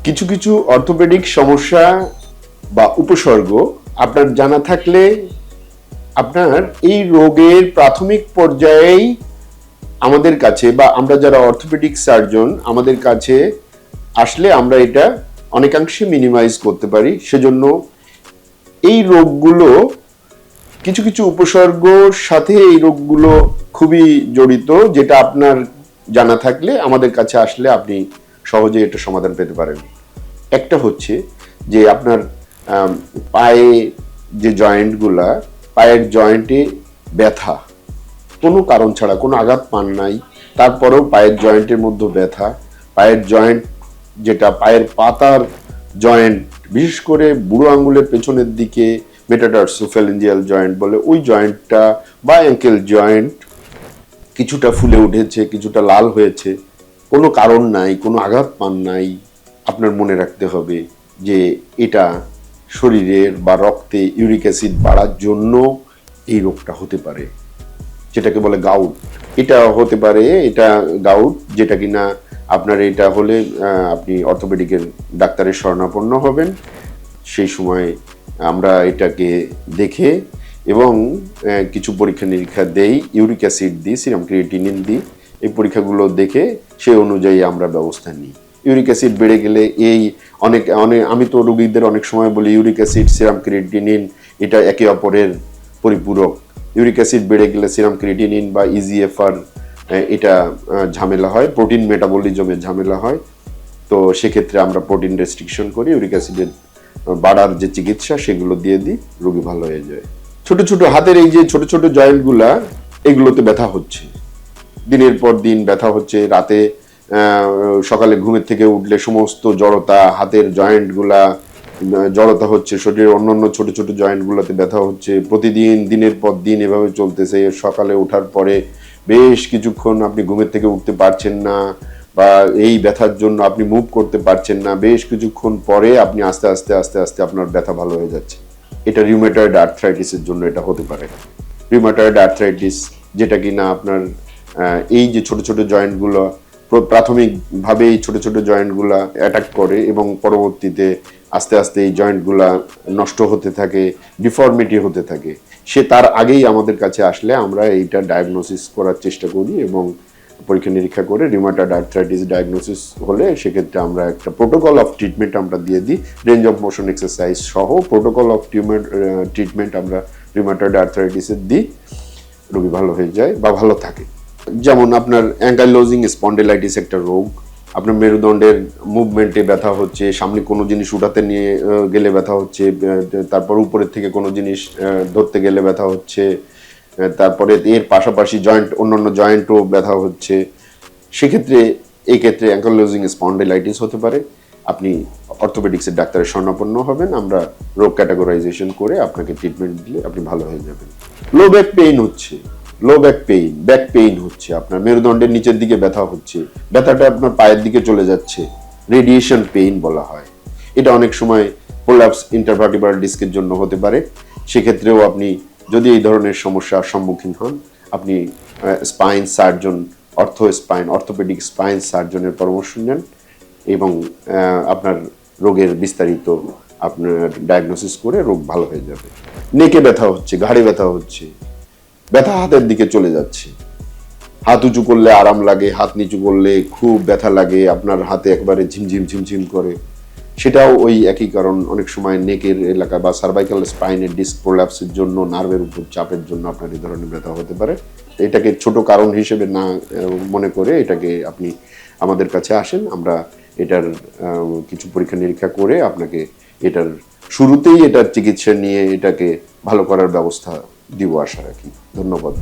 কিছু কিছু অর্থোপেডিক সমস্যা বা উপসর্গ আপনার জানা থাকলে আপনার এই রোগের প্রাথমিক পর্যায়েই আমাদের কাছে বা আমরা যারা অর্থোপেডিক সার্জন আমাদের কাছে আসলে আমরা এটা অনেকাংশে মিনিমাইজ করতে পারি। সেজন্য এই রোগগুলো কিছু কিছু উপসর্গর সাথে এই রোগগুলো খুবই জড়িত, যেটা আপনার জানা থাকলে আমাদের কাছে আসলে আপনি সহজে এটা সমাধান পেতে পারেন। একটা হচ্ছে যে আপনার পায়ে যে জয়েন্টগুলা, পায়ের জয়েন্টে ব্যথা কোনো কারণ ছাড়া, কোনো আঘাত পান নাই, তারপরেও পায়ের জয়েন্টের মধ্যে ব্যথা, পায়ের জয়েন্ট যেটা পায়ের পাতার জয়েন্ট, বিশেষ করে বুড়ো আঙ্গুলের পেছনের দিকে মেটাটার্সোফ্যালেঞ্জিয়াল জয়েন্ট বলে ওই জয়েন্টটা, বা অ্যাঙ্কেল জয়েন্ট কিছুটা ফুলে উঠেছে, কিছুটা লাল হয়েছে, কোনো কারণ নাই, কোনো আঘাত পান নাই, আপনার মনে রাখতে হবে যে এটা শরীরের বা রক্তে ইউরিক অ্যাসিড বাড়ার জন্য এই রোগটা হতে পারে, যেটাকে বলে গাউট। এটা হতে পারে, এটা গাউট, যেটা কিনা আপনার এটা হলে আপনি অর্থোপেডিকের ডাক্তারের শরণাপন্ন হবেন। সেই সময় আমরা এটাকে দেখে এবং কিছু পরীক্ষা নিরীক্ষা দেই, ইউরিক অ্যাসিড দিই, সিরাম ক্রিয়েটিনিন দিই, এই পরীক্ষাগুলো দেখে সেই অনুযায়ী আমরা ব্যবস্থা নিই। ইউরিক অ্যাসিড বেড়ে গেলে অনেক আমি তো রোগীদের অনেক সময় বলি ইউরিক অ্যাসিড সিরাম ক্রিয়েটিনিন এটা একে অপরের পরিপূরক। ইউরিক অ্যাসিড বেড়ে গেলে সিরাম ক্রিয়েটিনিন বা ইজিএফআর এটা ঝামেলা হয়, প্রোটিন মেটাবলিজমের ঝামেলা হয়। তো সেক্ষেত্রে আমরা প্রোটিন রেস্ট্রিকশন করি, ইউরিক অ্যাসিডের বাড়ার যে চিকিৎসা সেগুলো দিয়ে দিই, রোগী ভালো হয়ে যায়। ছোট ছোট হাতের এই যে ছোট ছোট জয়েন্টগুলা, এগুলোতে ব্যথা হচ্ছে, দিনের পর দিন ব্যথা হচ্ছে। রাতে সকালে ঘুমের থেকে উঠলে সমস্ত জড়তা, হাতের জয়েন্টগুলা জড়তা হচ্ছে, শরীরের অন্যান্য ছোট ছোট জয়েন্টগুলোতে ব্যথা হচ্ছে, প্রতিদিন দিনের পর দিন এভাবে চলতেছে। সকালে ওঠার পরে বেশ কিছুক্ষণ আপনি ঘুমের থেকে উঠতে পারছেন না, বা এই ব্যথার জন্য আপনি মুভ করতে পারছেন না, বেশ কিছুক্ষণ পরে আপনি আস্তে আস্তে আস্তে আস্তে আপনার ব্যথা ভালো হয়ে যাচ্ছে। এটা রিউমেটয়েড আর্থ্রাইটিসের জন্য এটা হতে পারে। রিউমেটয়েড আর্থ্রাইটিস যেটা কিনা আপনার এই যে ছোট ছোট জয়েন্টগুলো প্রাথমিকভাবে এই ছোট ছোট জয়েন্টগুলা অ্যাটাক করে এবং পরবর্তীতে আস্তে আস্তে এই জয়েন্টগুলা নষ্ট হতে থাকে, ডিফর্মিটি হতে থাকে। সে তার আগেই আমাদের কাছে আসলে আমরা এইটা ডায়াগনোসিস করার চেষ্টা করি এবং পরীক্ষা নিরীক্ষা করে রিউমেটয়েড আর্থ্রাইটিস ডায়াগনোসিস হলে সেক্ষেত্রে আমরা একটা প্রোটোকল অফ ট্রিটমেন্ট আমরা দিয়ে দিই, রেঞ্জ অফ মোশন এক্সারসাইজ সহ প্রোটোকল অফ ট্রিটমেন্ট আমরা রিউমেটয়েড আর্থ্রাইটিসের দিই, রোগী ভালো হয়ে যায় বা ভালো থাকে। যেমন আপনার অ্যাঙ্কাইলোজিং স্পন্ডিলাইটিস একটা রোগ, আপনার মেরুদণ্ডের মুভমেন্টে ব্যথা হচ্ছে, সামনে কোনো জিনিস উঠাতে নিয়ে গেলে ব্যথা হচ্ছে, তারপর উপরের থেকে কোনো জিনিস ধরতে গেলে ব্যথা হচ্ছে, তারপরে এর পাশাপাশি অন্যান্য জয়েন্টও ব্যথা হচ্ছে। সেক্ষেত্রে এই ক্ষেত্রে অ্যাঙ্কাইলোজিং স্পন্ডিলাইটিস হতে পারে। আপনি অর্থোপেডিক্সের ডাক্তারের শরণাপন্ন হবেন, আমরা রোগ ক্যাটাগরাইজেশন করে আপনাকে ট্রিটমেন্ট দিলে আপনি ভালো হয়ে যাবেন। লো ব্যাক পেইন হচ্ছে, ব্যাক পেইন হচ্ছে, আপনার মেরুদণ্ডের নিচের দিকে ব্যথা হচ্ছে, ব্যথাটা আপনার পায়ের দিকে চলে যাচ্ছে, রেডিয়েশন পেইন বলা হয়। এটা অনেক সময় প্রোল্যাপস ইন্টারভার্টিব্রাল ডিস্কের জন্য হতে পারে। সেক্ষেত্রেও আপনি যদি এই ধরনের সমস্যার সম্মুখীন হন, আপনি স্পাইন সার্জন, অর্থোপেডিক স্পাইন সার্জনের পরামর্শ নেন এবং আপনার রোগের বিস্তারিত আপনার ডায়াগনোসিস করে রোগ ভালো হয়ে যাবে। নেকে ব্যথা হচ্ছে, ঘাড়ে ব্যথা হচ্ছে, ব্যথা হাতের দিকে চলে যাচ্ছে, হাত উঁচু করলে আরাম লাগে, হাত নিচু করলে খুব ব্যথা লাগে, আপনার হাতে একবারে ঝিমঝিম ঝিমঝিম করে, সেটাও ওই একই কারণ। অনেক সময় নেকের এলাকা বা সার্ভাইকাল স্পাইনের ডিস্ক প্রোল্যাপসের জন্য, নার্ভের উপর চাপের জন্য আপনার এই ধরনের ব্যথা হতে পারে। এটাকে ছোট কারণ হিসেবে না মনে করে এটাকে আপনি আমাদের কাছে আসেন, আমরা এটার কিছু পরীক্ষা নিরীক্ষা করে আপনাকে এটার শুরুতেই এটার চিকিৎসা নিয়ে এটাকে ভালো করার ব্যবস্থা দিব আশা রাখি। ধন্যবাদ।